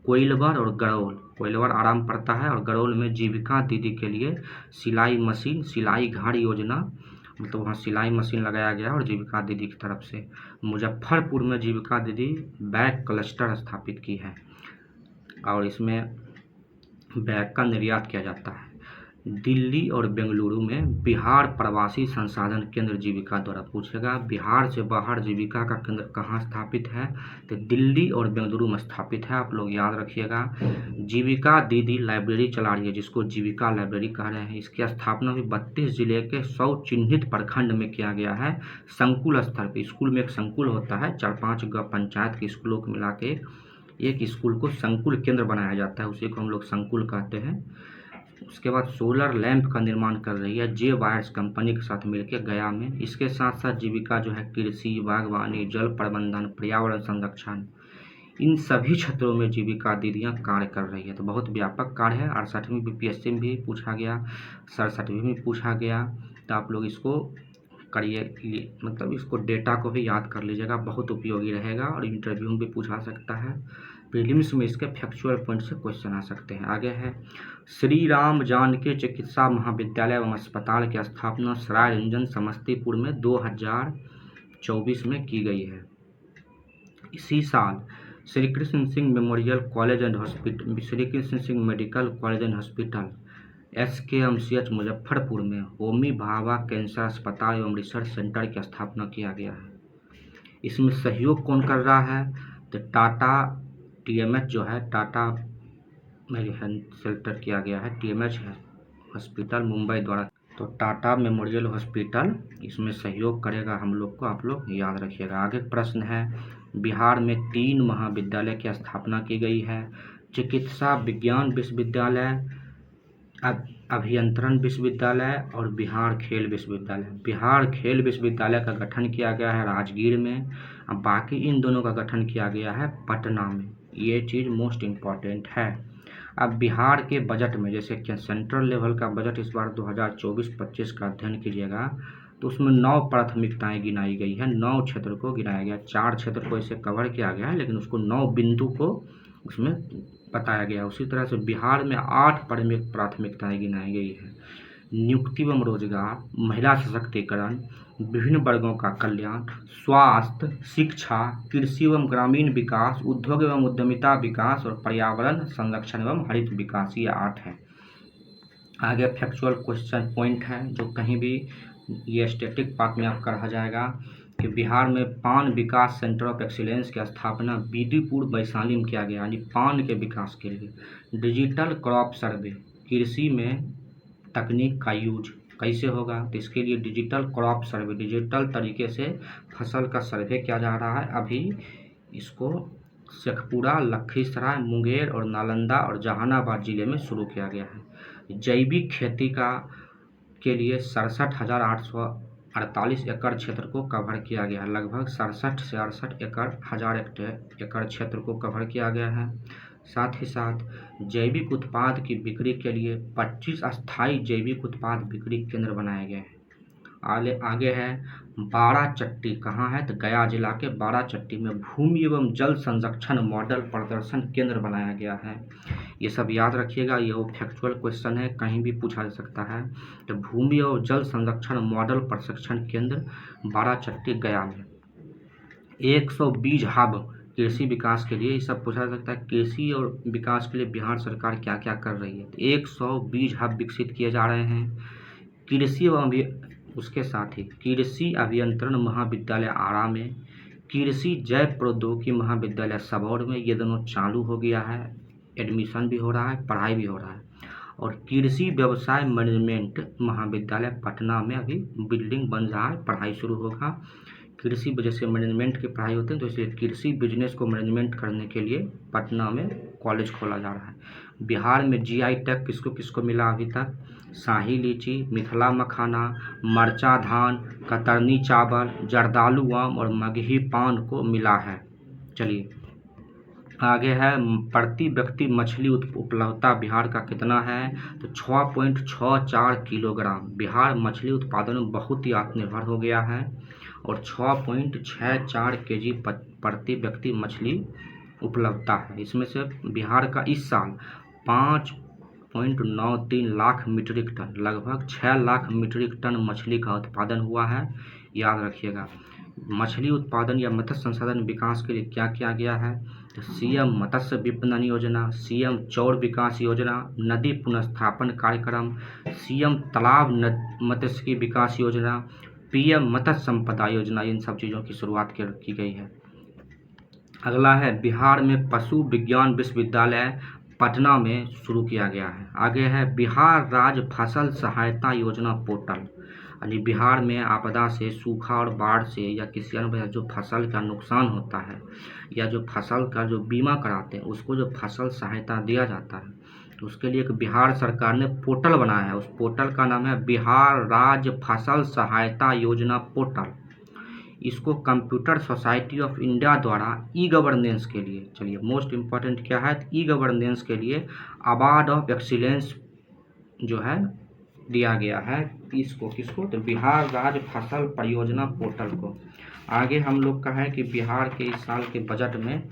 Speaker 1: कोइलवर और गरौल, कोइलवर आराम पड़ता है और गरौल में जीविका दीदी के लिए सिलाई मशीन, सिलाई घर योजना, मतलब वहाँ सिलाई मशीन लगाया गया और जीविका दीदी की तरफ से। मुजफ्फरपुर में जीविका दीदी बैग क्लस्टर स्थापित की है और इसमें बैग का निर्यात किया जाता है। दिल्ली और बेंगलुरु में बिहार प्रवासी संसाधन केंद्र जीविका द्वारा पूछेगा, बिहार से बाहर जीविका का केंद्र कहाँ स्थापित है? तो दिल्ली और बेंगलुरु में स्थापित है, आप लोग याद रखिएगा। जीविका दीदी लाइब्रेरी चला रही है, जिसको जीविका लाइब्रेरी कह रहे हैं। इसकी स्थापना भी 32 जिले के 100 चिन्हित प्रखंड में किया गया है। संकुल स्तर पर, स्कूल में एक संकुल होता है, 4-5 पंचायत के स्कूलों को मिला के एक स्कूल को संकुल केंद्र बनाया जाता है, उसी को हम लोग संकुल कहते हैं। उसके बाद सोलर लैंप का निर्माण कर रही है जे वायर्स कंपनी के साथ मिलकर गया में। इसके साथ साथ जीविका जो है कृषि, बागवानी, जल प्रबंधन, पर्यावरण संरक्षण, इन सभी क्षेत्रों में जीविका दीदियाँ कार्य कर रही है। तो बहुत व्यापक कार्य है। 68वीं बीपीएससी में भी पूछा गया, 67वीं में पूछा गया। तो आप लोग इसको करिए, मतलब इसको डेटा को भी याद कर लीजिएगा, बहुत उपयोगी रहेगा और इंटरव्यू में भी पूछा सकता है। प्रीलिम्स में इसके फैक्चुअल पॉइंट से क्वेश्चन आ सकते हैं। आगे है श्री राम जानकी चिकित्सा महाविद्यालय एवं अस्पताल की स्थापना सराय रंजन समस्तीपुर में 2024 में की गई है। इसी साल Shri Krishna Singh memorial college and hospital, Shri Krishna Singh medical college and hospital SKMCH Muzaffarpur में होमी भाभा कैंसर अस्पताल एवं रिसर्च सेंटर की स्थापना किया गया है। इसमें सहयोग कौन कर रहा है? तो टाटा TMH जो है, टाटा हेल्थ सेंटर किया गया है, TMH हॉस्पिटल मुंबई द्वारा। तो टाटा मेमोरियल हॉस्पिटल इसमें सहयोग करेगा हम लोग को, आप लोग याद रखिएगा। आगे प्रश्न है, बिहार में 3 महाविद्यालय की स्थापना की गई है। चिकित्सा विज्ञान विश्वविद्यालय, अभियंत्रण विश्वविद्यालय और बिहार खेल विश्वविद्यालय। बिहार खेल विश्वविद्यालय का गठन किया गया है राजगीर में, अब बाकी इन दोनों का गठन किया गया है पटना में। ये चीज़ मोस्ट इम्पॉर्टेंट है। अब बिहार के बजट में, जैसे कि सेंट्रल लेवल का बजट इस बार 2024-25 का अध्ययन कीजिएगा, तो उसमें 9 प्राथमिकताएं गिनाई गई है, 9 क्षेत्र को गिनाया गया। 4 क्षेत्र को इसे कवर किया गया है, लेकिन उसको 9 बिंदु को उसमें बताया गया। उसी तरह से बिहार में 8 प्राथमिकताएं गिनाई गई है। नियुक्ति एवं रोजगार, महिला सशक्तिकरण, विभिन्न वर्गों का कल्याण, स्वास्थ्य, शिक्षा, कृषि एवं ग्रामीण विकास, उद्योग एवं उद्यमिता विकास और पर्यावरण संरक्षण एवं हरित विकास, ये 8 है। आगे फैक्चुअल क्वेश्चन पॉइंट है, जो कहीं भी ये स्टैटिक पार्ट में आपका रह जाएगा कि बिहार में पान विकास सेंटर ऑफ एक्सीलेंस की स्थापना बीदीपुर वैशाली में किया गया, यानी पान के विकास के लिए। डिजिटल क्रॉप सर्वे, कृषि में तकनीक का यूज कैसे होगा? तो इसके लिए डिजिटल क्रॉप सर्वे, डिजिटल तरीके से फसल का सर्वे किया जा रहा है। अभी इसको शेखपुरा, लखीसराय, मुंगेर और नालंदा और जहानाबाद जिले में शुरू किया गया है। जैविक खेती के लिए 67,848 एकड़ क्षेत्र को कवर किया गया है। लगभग 67 से 68 हज़ार एकड़ क्षेत्र को कवर किया गया है। साथ ही साथ जैविक उत्पाद की बिक्री के लिए 25 अस्थायी जैविक उत्पाद बिक्री केंद्र बनाए गए हैं। आगे है बाराचट्टी, कहाँ है? तो गया जिला के बाराचट्टी में भूमि एवं जल संरक्षण मॉडल प्रदर्शन केंद्र बनाया गया है। ये सब याद रखिएगा, ये वो फैक्चुअल क्वेश्चन है, कहीं भी पूछा जा सकता है। तो भूमि और जल संरक्षण मॉडल प्रशिक्षण केंद्र बाराचट्टी गया में। 120 हब कृषि विकास के लिए, ये सब पूछा जा सकता है। कृषि और विकास के लिए बिहार सरकार क्या क्या कर रही है? तो 120 हब विकसित किए जा रहे हैं। कृषि एवं उसके साथ ही कृषि अभियंत्रण महाविद्यालय आरा में, कृषि जैव प्रौद्योगिकी महाविद्यालय सबौर में, ये दोनों चालू हो गया है, एडमिशन भी हो रहा है, पढ़ाई भी हो रहा है। और कृषि व्यवसाय मैनेजमेंट महाविद्यालय पटना में अभी बिल्डिंग बन रहा है, पढ़ाई शुरू होगा। कृषि जैसे मैनेजमेंट की पढ़ाई होती है, तो इसलिए कृषि बिजनेस को मैनेजमेंट करने के लिए पटना में कॉलेज खोला जा रहा है। बिहार में जीआई टैग किसको किसको मिला अभी तक? शाही लीची, मिथिला मखाना, मरचा धान, कतरनी चावल, जर्दालू आम और मगही पान को मिला है। चलिए आगे है, प्रति व्यक्ति मछली उपलब्धता बिहार का कितना है? तो 6.64 किलोग्राम। बिहार मछली उत्पादन में बहुत ही आत्मनिर्भर हो गया है और 6.64 केजी प्रति व्यक्ति मछली उपलब्धता है। इसमें से बिहार का इस साल 5.93 लाख मीट्रिक टन, लगभग 6 लाख मीट्रिक टन मछली का उत्पादन हुआ है। याद रखिएगा, मछली उत्पादन या मत्स्य संसाधन विकास के लिए क्या किया गया है? तो सीएम मत्स्य विपणन योजना, सीएम चौर विकास योजना, नदी पुनर्स्थापन कार्यक्रम, सीएम तालाब मत्स्यिकी विकास योजना, पीएम मत्स्य संपदा योजना, इन सब चीज़ों की शुरुआत की गई है। अगला है, बिहार में पशु विज्ञान विश्वविद्यालय पटना में शुरू किया गया है। आगे है, बिहार राज्य फसल सहायता योजना पोर्टल, यानी बिहार में आपदा से, सूखा और बाढ़ से या किसी अन्य वजह जो फसल का नुकसान होता है या जो फसल का जो बीमा कराते हैं उसको जो फसल सहायता दिया जाता है, तो उसके लिए एक बिहार सरकार ने पोर्टल बनाया है। उस पोर्टल का नाम है बिहार राज्य फसल सहायता योजना पोर्टल। इसको कंप्यूटर सोसाइटी ऑफ इंडिया द्वारा ई गवर्नेंस के लिए, चलिए मोस्ट इम्पॉर्टेंट क्या है, ई गवर्नेंस के लिए अवार्ड ऑफ एक्सीलेंस जो है दिया गया है। इसको किसको? तो बिहार राज्य फसल परियोजना पोर्टल को। आगे हम लोग का है कि बिहार के इस साल के बजट में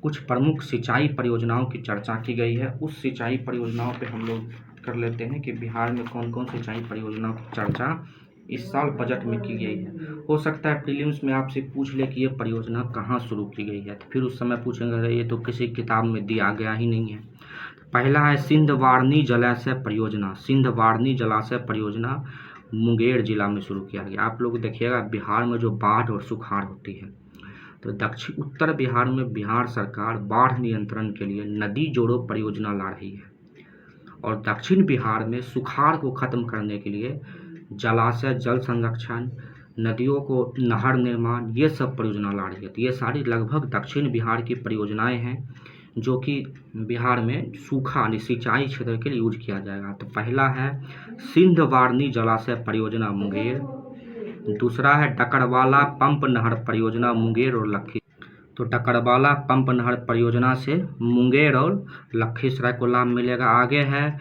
Speaker 1: कुछ प्रमुख सिंचाई परियोजनाओं की चर्चा की गई है। उस सिंचाई परियोजनाओं पे हम लोग कर लेते हैं कि बिहार में कौन कौन सिंचाई परियोजनाओं की चर्चा इस साल बजट में की गई है। हो सकता है प्रीलिम्स में आपसे पूछ ले कि ये परियोजना कहाँ शुरू की गई है, तो फिर उस समय पूछेंगे अरे ये तो किसी किताब में दिया गया ही नहीं है। पहला है सिंधवारनी जलाशय परियोजना। सिंधवारनी जलाशय परियोजना मुंगेर जिला में शुरू किया गया। आप लोग देखिएगा, बिहार में जो बाढ़ और सुखाड़ होती है, तो दक्षिण उत्तर बिहार में बिहार सरकार बाढ़ नियंत्रण के लिए नदी जोड़ो परियोजना ला रही है और दक्षिण बिहार में सुखाड़ को खत्म करने के लिए जलाशय जल संरक्षण, नदियों को नहर निर्माण, ये सब परियोजना ला रही है। तो ये सारी लगभग दक्षिण बिहार की परियोजनाएं हैं जो कि बिहार में सूखा सिंचाई क्षेत्र के लिए यूज किया जाएगा। तो पहला है सिंधवारनी जलाशय परियोजना मुंगेर, दूसरा है डकरवाला पंप नहर परियोजना मुंगेर और लखीसराय। तो डकरवाला पंप नहर परियोजना से मुंगेर और लखीसराय को लाभ मिलेगा। आगे है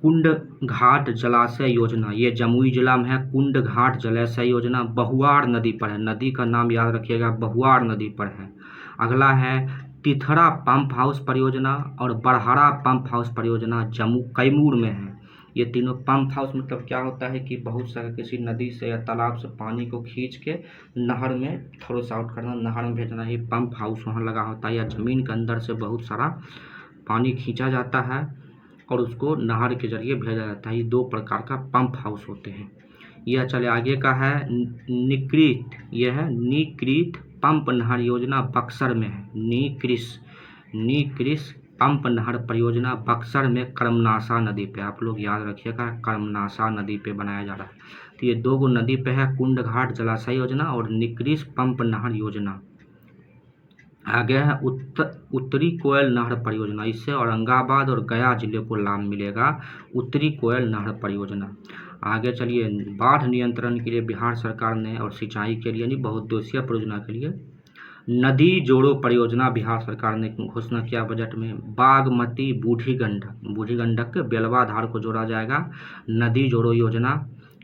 Speaker 1: कुंड घाट जलाशय योजना, ये जमुई जिला में है। कुंड घाट जलाशय योजना बहुआर नदी पर है, नदी का नाम याद रखिएगा, बहुआर नदी पर है। अगला है तिथरा पंप हाउस परियोजना और बड़हरा पंप हाउस परियोजना कैमूर में है। ये तीनों पंप हाउस मतलब क्या होता है कि बहुत सारा किसी नदी से या तालाब से पानी को खींच के नहर में थ्रो आउट करना, नहर में भेजना, ये पंप हाउस वहाँ लगा होता है। या ज़मीन के अंदर से बहुत सारा पानी खींचा जाता है और उसको नहर के जरिए भेजा जाता है। ये दो प्रकार का पंप हाउस होते हैं। यह चले आगे का है निकृत, यह है निकृत पंप नहर योजना बक्सर में है। निकृस पंप नहर परियोजना बक्सर में कर्मनाशा नदी पे, आप लोग याद रखिएगा, कर्मनाशा नदी पे बनाया जा रहा है। तो ये दो नदी पे है, कुंड घाट जलाशय योजना और निकृस पंप नहर योजना। आगे है उत्तरी कोयल नहर परियोजना, इससे औरंगाबाद और गया जिले को लाभ मिलेगा, उत्तरी कोयल नहर परियोजना। आगे चलिए, बाढ़ नियंत्रण के लिए बिहार सरकार ने और सिंचाई के लिए बहुउद्देशीय परियोजना के लिए नदी जोड़ो परियोजना बिहार सरकार ने घोषणा किया बजट में। बागमती बूढ़ी गंडक के बेलवा धार को जोड़ा जाएगा। नदी जोड़ो योजना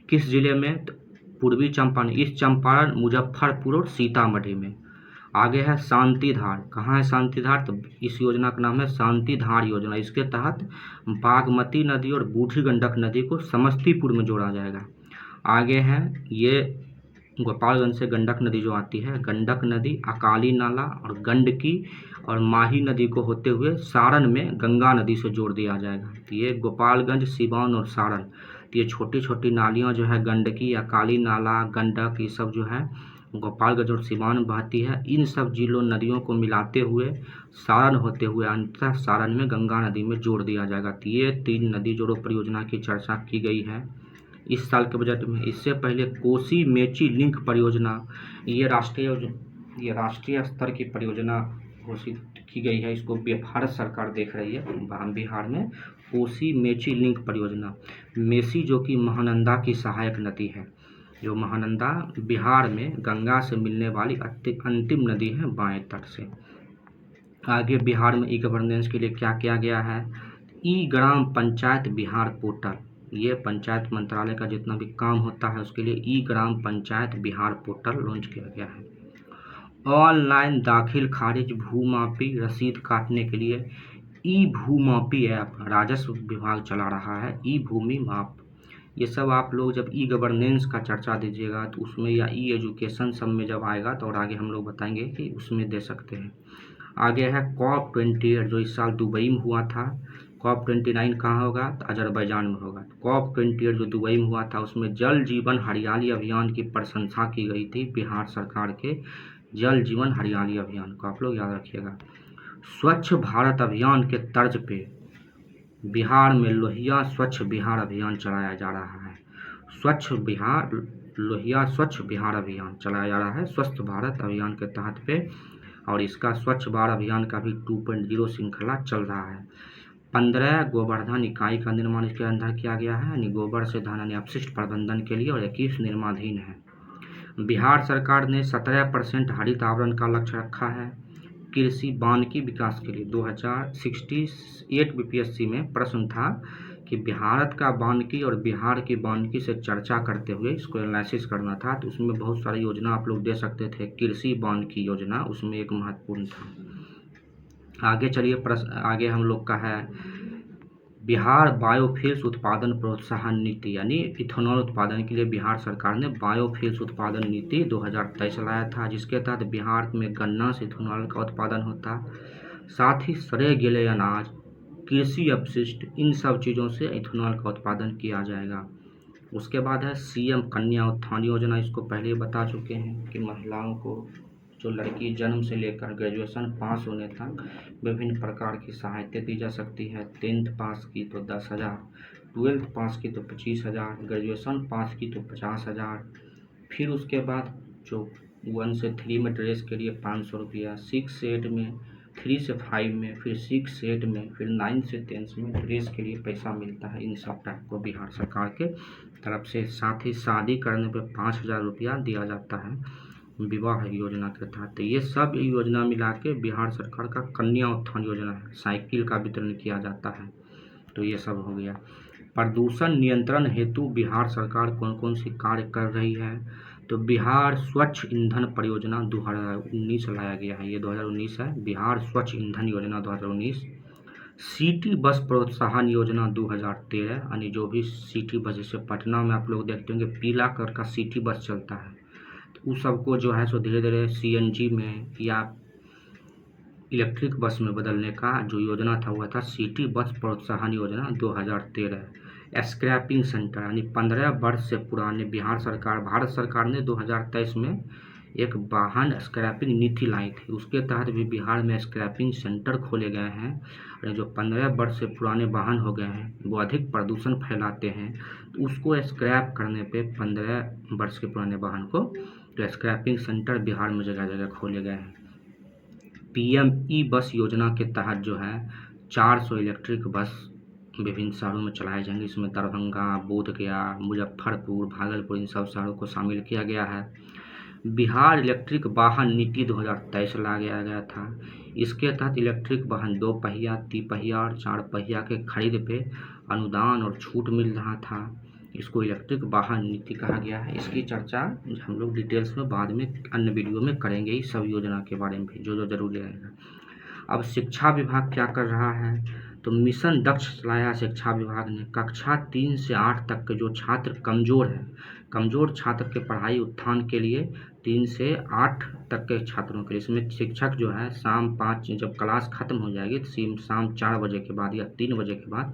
Speaker 1: किस जिले में? पूर्वी चंपारण, ईस्ट चंपारण, मुजफ्फरपुर और सीतामढ़ी में। आगे है शांति धार, कहाँ है शांति धार? तो इस योजना का नाम है शांति धार योजना। इसके तहत बागमती नदी और बूढ़ी गंडक नदी को समस्तीपुर में जोड़ा जाएगा। आगे है ये गोपालगंज से गंडक नदी जो आती है, गंडक नदी अकाली नाला और गंडकी और माही नदी को होते हुए सारण में गंगा नदी से जोड़ दिया जाएगा। तो ये गोपालगंज, सिवान और सारण, तो ये छोटी छोटी नालियाँ जो है गंडकी, अकाली नाला, गंडक, ये सब जो है गोपालगंज और सिवान में बहती है। इन सब जिलों नदियों को मिलाते हुए सारण होते हुए अंततः सारण में गंगा नदी में जोड़ दिया जाएगा। तो ये 3 नदी जोड़ो परियोजना की चर्चा की गई है। इस साल के बजट में। इससे पहले कोसी मेची लिंक परियोजना, ये राष्ट्रीय स्तर की परियोजना घोषित की गई है। इसको भारत सरकार देख रही है। बिहार में कोसी मेची लिंक परियोजना, मेची जो कि महानंदा की सहायक नदी है, जो महानंदा बिहार में गंगा से मिलने वाली अंतिम नदी है बाएं तट से। आगे बिहार में ई गवर्नेंस के लिए क्या किया गया है, ई ग्राम पंचायत बिहार पोर्टल, ये पंचायत मंत्रालय का जितना भी काम होता है उसके लिए ई ग्राम पंचायत बिहार पोर्टल लॉन्च किया गया है। ऑनलाइन दाखिल खारिज भूमापी रसीद काटने के लिए ई भूमापी ऐप राजस्व विभाग चला रहा है। ई भूमि माप, ये सब आप लोग जब ई गवर्नेंस का चर्चा दीजिएगा तो उसमें, या ई एजुकेशन सब में जब आएगा तो और आगे हम लोग बताएंगे कि उसमें दे सकते हैं। आगे है COP28 जो इस साल दुबई में हुआ था। COP29 कहाँ होगा, तो अजरबैजान में होगा। COP28 जो दुबई में हुआ था उसमें जल जीवन हरियाली अभियान की प्रशंसा की गई थी, बिहार सरकार के जल जीवन हरियाली अभियान को आप लोग याद रखिएगा। स्वच्छ भारत अभियान के तर्ज पे बिहार में लोहिया स्वच्छ बिहार अभियान चलाया जा रहा है। लोहिया स्वच्छ बिहार अभियान चलाया जा रहा है स्वस्थ भारत अभियान के तहत पे, और इसका स्वच्छ भारत अभियान का भी 2.0 श्रृंखला चल रहा है। 15 गोवर्धन इकाई का निर्माण इसके अंदर किया गया है, यानी गोबर से धन यानी अपशिष्ट प्रबंधन के लिए, और 21 निर्माणाधीन है। बिहार सरकार ने 17% हरित आवरण का लक्ष्य रखा है। कृषि वानिकी विकास के लिए 2068 बीपीएससी में प्रश्न था कि भारत का वानिकी और बिहार की वानिकी से चर्चा करते हुए इसको एनालिसिस करना था, तो उसमें बहुत सारी योजना आप लोग दे सकते थे। कृषि वानिकी योजना उसमें एक महत्वपूर्ण था। आगे चलिए, प्रश्न आगे हम लोग का है बिहार बायोफ्यूल्स उत्पादन प्रोत्साहन नीति, यानी इथेनॉल उत्पादन के लिए बिहार सरकार ने बायोफ्यूल्स उत्पादन नीति 2023 लाया था, जिसके तहत बिहार में गन्ना से इथेनॉल का उत्पादन होता, साथ ही सड़े गले अनाज, कृषि अपशिष्ट, इन सब चीज़ों से इथेनॉल का उत्पादन किया जाएगा। उसके बाद है सीएम कन्या उत्थान योजना, इसको पहले बता चुके हैं कि महिलाओं को, जो लड़की जन्म से लेकर ग्रेजुएशन पास होने तक विभिन्न प्रकार की सहायता दी जा सकती है। 10th पास की तो 10,000, 12th पास की तो 25,000, ग्रेजुएशन पास की तो 50,000। फिर उसके बाद जो 1 से 3 में ड्रेस के लिए 500 रुपया, 6 से 8 में, 3 से 5 में, फिर 6 से 8 में, फिर 9 से 10 में ड्रेस के लिए पैसा मिलता है इन सब टाइप को बिहार सरकार के तरफ से। साथ ही शादी करने पर 5,000 रुपया दिया जाता है विवाह योजना के तहत। तो ये सब योजना मिला के बिहार सरकार का कन्या उत्थान योजना है। साइकिल का वितरण किया जाता है। तो ये सब हो गया। प्रदूषण नियंत्रण हेतु बिहार सरकार कौन कौन सी कार्य कर रही है, तो बिहार स्वच्छ ईंधन परियोजना 2019 लाया गया है, ये 2019 है, बिहार स्वच्छ ईंधन योजना 2019। सिटी बस प्रोत्साहन योजना 2013, यानी जो भी सिटी बस, जैसे पटना में आप लोग देखते होंगे पीला कलर का सिटी बस चलता है, उस सबको जो है सो धीरे धीरे सीएनजी में या इलेक्ट्रिक बस में बदलने का जो योजना था वह था सिटी बस प्रोत्साहन योजना 2013। स्क्रैपिंग सेंटर, यानी 15 वर्ष से पुराने भारत सरकार ने 2023 में एक वाहन स्क्रैपिंग नीति लाई थी, उसके तहत भी बिहार में स्क्रैपिंग सेंटर खोले गए हैं। जो 15 वर्ष से पुराने वाहन हो गए हैं वो अधिक प्रदूषण फैलाते हैं, तो उसको स्क्रैप करने पे 15 वर्ष के पुराने वाहन को तो स्क्रैपिंग सेंटर बिहार में जगह जगह खोले गए हैं। पीएम ई बस योजना के तहत जो है 400 इलेक्ट्रिक बस विभिन्न शहरों में चलाए जाएंगे। इसमें दरभंगा, बोधगया, मुजफ्फरपुर, भागलपुर, इन सब शहरों को शामिल किया गया है। बिहार इलेक्ट्रिक वाहन नीति 2023 लाया गया था। इसके तहत इलेक्ट्रिक वाहन 2 पहिया, 3 पहिया और 4 पहिया के खरीद पे अनुदान और छूट मिल रहा था। इसको इलेक्ट्रिक वाहन नीति कहा गया है। इसकी चर्चा हम लोग डिटेल्स में बाद में अन्य वीडियो में करेंगे, इस सब योजना के बारे में भी जो जरूरी रहेगा। अब शिक्षा विभाग क्या कर रहा है, तो मिशन दक्ष चलाया शिक्षा विभाग ने। कक्षा 3 से 8 तक के जो छात्र कमज़ोर है, कमज़ोर छात्र के पढ़ाई उत्थान के लिए 3 से 8 तक के छात्रों के लिए इसमें शिक्षक जो है शाम 5 जब क्लास ख़त्म हो जाएगी तो शाम 4 बजे के बाद या 3 बजे के बाद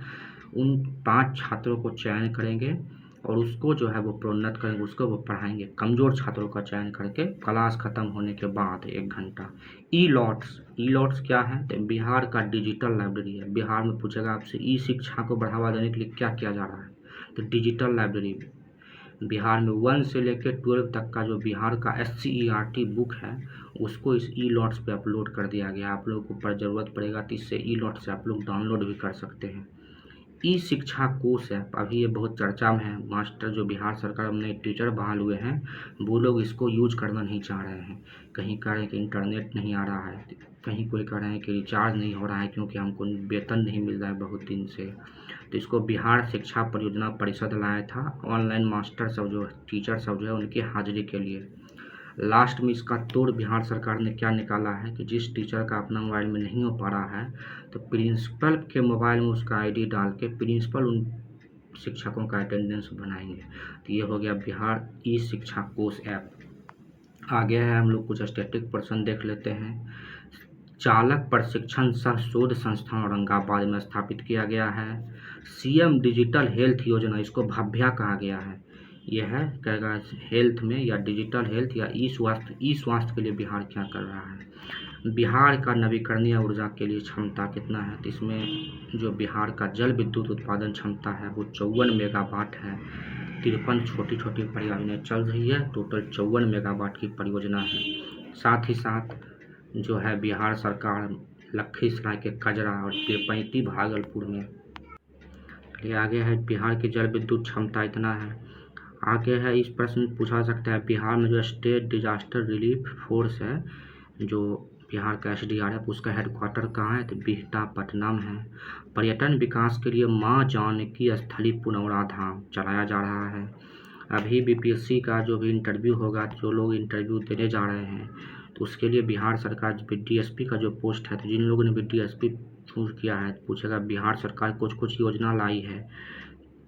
Speaker 1: उन 5 छात्रों को चयन करेंगे और उसको जो है वो प्रोन्नत करेंगे, उसको वो पढ़ाएंगे। कमज़ोर छात्रों का चयन करके क्लास ख़त्म होने के बाद 1 घंटा। ई लॉट्स क्या है, तो बिहार का डिजिटल लाइब्रेरी है। बिहार में पूछेगा आपसे ई शिक्षा को बढ़ावा देने के लिए क्या किया जा रहा है, तो डिजिटल लाइब्रेरी बिहार में 1 से लेकर 12 तक का जो बिहार का SCERT बुक है उसको इस ई-लॉट्स पे अपलोड कर दिया गया। आप लोगों को पर ज़रूरत पड़ेगा तो इससे ई-लॉट से आप लोग डाउनलोड भी कर सकते हैं। ई शिक्षा कोष ऐप अभी ये बहुत चर्चा में है। मास्टर जो बिहार सरकार में टीचर बहाल हुए हैं वो लोग इसको यूज करना नहीं चाह रहे हैं। कहीं कह रहे हैं कि इंटरनेट नहीं आ रहा है, कहीं कोई कह रहे हैं कि रिचार्ज नहीं हो रहा है क्योंकि हमको वेतन नहीं मिल रहा है बहुत दिन से। तो इसको बिहार शिक्षा परियोजना परिषद लाया था ऑनलाइन मास्टर सब जो टीचर सब जो है उनकी हाजिरी के लिए। लास्ट में इसका तोड़ बिहार सरकार ने क्या निकाला है कि जिस टीचर का अपना मोबाइल में नहीं हो पा रहा है तो प्रिंसिपल के मोबाइल में उसका आईडी डाल के प्रिंसिपल उन शिक्षकों का अटेंडेंस बनाएंगे। तो ये हो गया बिहार ई शिक्षा कोष ऐप। आगे है हम लोग कुछ स्टैटिक पर्सन देख लेते हैं। चालक प्रशिक्षण सह शोध संस्थान औरंगाबाद में स्थापित किया गया है। CM डिजिटल हेल्थ योजना, इसको भव्या कहा गया है। यह है कहेगा हेल्थ में या डिजिटल हेल्थ या ई स्वास्थ्य के लिए बिहार क्या कर रहा है। बिहार का नवीकरणीय ऊर्जा के लिए क्षमता कितना है, तो इसमें जो बिहार का जल विद्युत उत्पादन क्षमता है वो 54 मेगावाट है। 53 छोटी छोटी परियोजनाएं चल रही है, टोटल 54 मेगावाट की परियोजना है। साथ ही साथ जो है बिहार सरकार लखीसराय के कजरा और तेपैती भागलपुर में। ये आगे है बिहार की जल विद्युत क्षमता इतना है। आगे है इस प्रश्न पूछा सकता है बिहार में जो स्टेट डिजास्टर रिलीफ फोर्स है जो बिहार का SDRF उसका हेडक्वार्टर कहाँ है, तो बिहटा पटना में है। पर्यटन विकास के लिए माँ जानकी स्थली पुनौरा धाम चलाया जा रहा है। अभी BPSC का जो भी इंटरव्यू होगा, जो लोग इंटरव्यू देने जा रहे हैं तो उसके लिए बिहार सरकार DSP का जो पोस्ट है, तो जिन लोगों ने भी DSP चूज किया है पूछेगा बिहार सरकार कुछ कुछ योजना लाई है।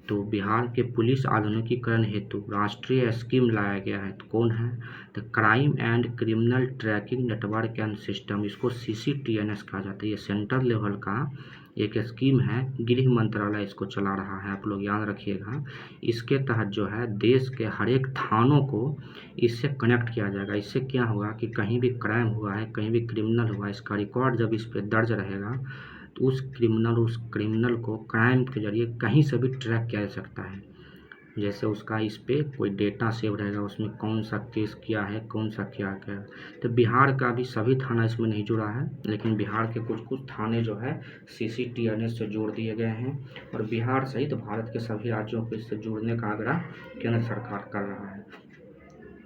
Speaker 1: तो बिहार के पुलिस आधुनिकीकरण हेतु राष्ट्रीय स्कीम लाया गया है। तो कौन है, तो crime and criminal tracking network and system, इसको CCTNS कहा जाता है। ये सेंट्रल लेवल का एक स्कीम है, गृह मंत्रालय इसको चला रहा है, आप लोग याद रखिएगा। इसके तहत जो है देश के हर एक थानों को इससे कनेक्ट किया जाएगा। इससे क्या होगा कि कहीं भी क्राइम हुआ है, कहीं भी क्रिमिनल हुआ है, इसका रिकॉर्ड जब इस पर दर्ज रहेगा तो उस क्रिमिनल को क्राइम के जरिए कहीं से भी ट्रैक किया जा सकता है। जैसे उसका इस पे कोई डेटा सेव रहेगा, उसमें कौन सा केस किया है, कौन सा क्या क्या। तो बिहार का भी सभी थाना इसमें नहीं जुड़ा है, लेकिन बिहार के कुछ कुछ थाने जो है CCTNS से जोड़ दिए गए हैं और बिहार सहित भारत के सभी राज्यों को इससे जोड़ने का आग्रह केंद्र सरकार कर रहा है।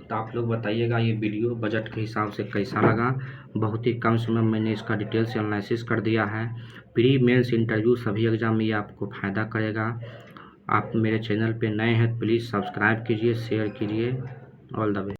Speaker 1: तो आप लोग बताइएगा ये वीडियो बजट के हिसाब से कैसा लगा। बहुत ही कम समय में मैंने इसका डिटेल से एनालिसिस कर दिया है। प्री मेंस इंटरव्यू सभी एग्जाम में ये आपको फ़ायदा करेगा। आप मेरे चैनल पे नए हैं प्लीज़ सब्सक्राइब कीजिए, शेयर कीजिए। All the best.